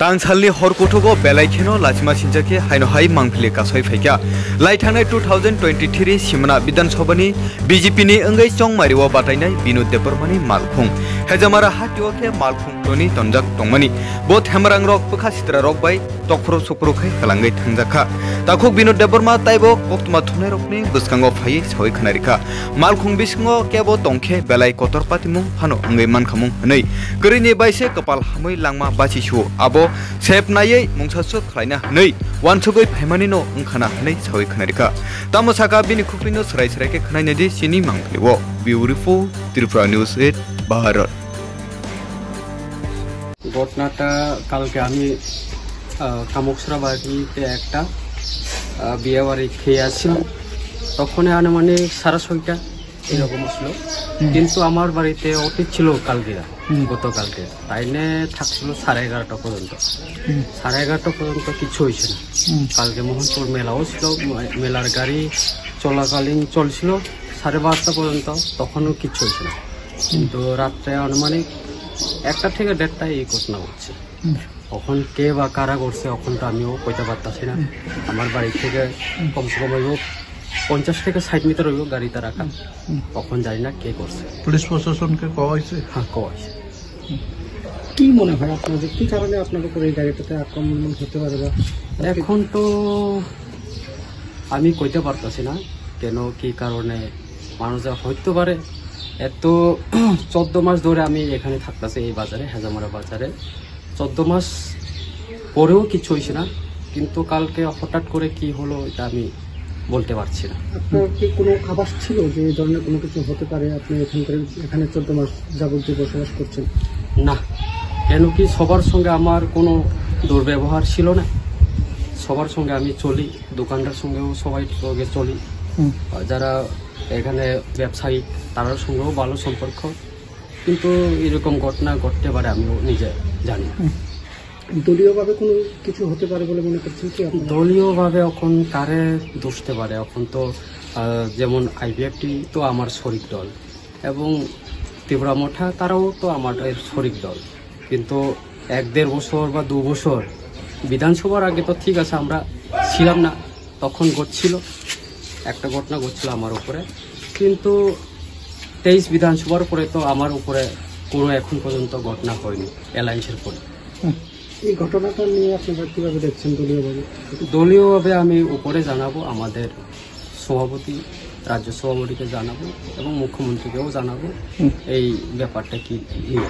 तांसालनि हरकुथुबो बेलाइखेनो लाचिमा सिंजाके हाइनो high मांफिले कासय फैक्या लाइथांनाय 2023 सिमना विधानसभानि बीजेपीनि अंगै चंग मारिवा बातायनाय बिनुद देबबर्मानि मालखुं हेजामारा हाटिओके मालखुंनि तनजाक दंमानि बो थेमरां रक पखा सित्रा रक बाय तखरो सखरोखै खलांगै थांजाखा ताखुक बिनुद देबबर्मा ताइबो कक्तमा थुनाय रकनि बसकांगो फायै सय खनारिखा मालखुं बिसिङो केबो तंखे बेलाइ कतरपातिमु फानो अंगै मानखामुं हनै गरिनि बायसे कपाल हामै लांमा बाचिसु आबो सेप नायै मुंसासु खलायना हनै वानसुगै फायमानि न ओंखाना हनै सय खनारिखा तामसाका बिनि खुपिनो सराय सरायके खनायनदि सिनि मांफलिवो बिउटिफुल त्रिपुरा न्यूज 8 भारत ঘটনাটা কালকে আমি কামুকসরা বাড়িতে একটা বিয়ে বাড়ি খেয়ে আসছিলাম তখন আনুমানিক 6:30 এরকম আসলো কিন্তু আমার বাড়িতে অতীত ছিল কালকে গতকালকে তাইনে থাকছিল 11:30 পর্যন্ত 11:30 পর্যন্ত কিছু হয়েছে না কালকে মোহনপুর মেলাও ছিল মেলার গাড়ি চলাকালীন চলছিল 12:30 পর্যন্ত তখনও কিছু হয়েছে না কিন্তু রাত্রে আনুমানিক 1টা থেকে 1:30 এই ঘটনা হচ্ছে এখন কে বা কারা করছে এখনটা আমিও কইতে পারতাছি না আমার বাড়ি থেকে কমসে কম 50 থেকে 60 মিটার হইব গাড়িতে রাখা কখন জানি না কে করছে পুলিশ প্রশাসনকে কওয়া হয়েছে হ্যাঁ কওয়া হয়েছে কি মনে হয় আপনাদের কি কারণে আপনার উপর এই গাড়িটাতে আক্রমণ হতে পারে বা এখন তো আমি কইতে পারতাছি না কেন কি কারণে মানুষ হইতে পারে এত 14 মাস ধরে আমি এখানে থাকতেছি এই বাজারে হেজামারা বাজারে 14 মাস পরেও কিছু হইছে না কিন্তু কালকে হঠাৎ করে কি হলো এটা আমি বলতে পারছি না আপনার কি কোনো আভাস ছিল যে এই ধরনের কোনো কিছু হতে পারে আপনি এখানে 14 মাস যাবত বসবাস করছেন না কেন কি সবার সঙ্গে আমার কোনো দুর্ব্যবহার ছিল না সবার সঙ্গে আমি চলি দোকানদার সঙ্গেও সবাই সঙ্গে চলি যারা এখানে ব্যবসায়ী তার সঙ্গেও ভালো সম্পর্ক কিন্তু এরকম ঘটনা ঘটতে পারে আমিও নিজে জানি দলীয়ভাবে কোনো কিছু হতে পারে বলে মনে করছেন কি আপনি দলীয়ভাবে এখন কারে দোষতে পারে এখন তো যেমন আইপিএফটি তো আমার শরিক দল এবং ত্রিপুরা মোঠা তারাও তো আমার শরিক দল কিন্তু 1-1.5 বছর বা 2 বছর বিধানসভার আগে তো ঠিক আছে আমরা ছিলাম না তখন ঘটছিল একটা ঘটনা ঘটছিল আমার উপরে কিন্তু 23 বিধানসভার পরে তো আমার উপরে কোনো এখন পর্যন্ত ঘটনা হয়নি অ্যালায়েন্সের পরে এই ঘটনাটা নিয়ে আপনারা কিভাবে দেখছেন দলীয়ভাবে আমি উপরে জানাবো আমাদের সভাপতি রাজ্য সভাপতিকে জানাবো এবং মুখ্যমন্ত্রীকেও জানাবো এই ব্যাপারটা কি নিয়ে